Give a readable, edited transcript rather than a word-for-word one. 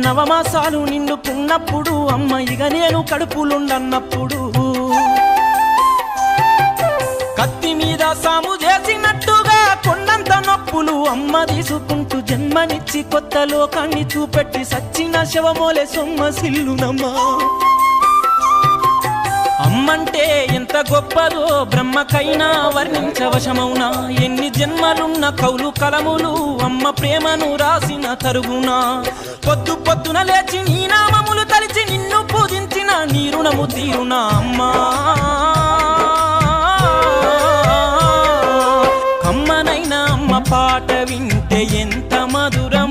నవమాసాలు నిండుకున్నప్పుడు అమ్మ ఇక నేను కడుపులుండన్నప్పుడు కత్తి మీద సాము చేసినట్టుగా కొండంత నొప్పులు అమ్మ తీసుకుంటూ జన్మనిచ్చి కొత్త లోకాన్ని చూపెట్టి సచ్చిన శవమోలే సొమ్మసిల్లునమ్మా. అమ్మంటే ఎంత గొప్పదో బ్రహ్మకైనా వర్ణించవశమౌనా. ఎన్ని జన్మలున్న కౌలు కలములు అమ్మ ప్రేమను రాసిన తరుగునా. పొద్దు పొద్దున లేచి నీ నామములు తలిచి నిన్ను పూజించిన నీ రుణము తీరునా అమ్మా. అమ్మనైనా అమ్మ పాట వింటే ఎంత మధుర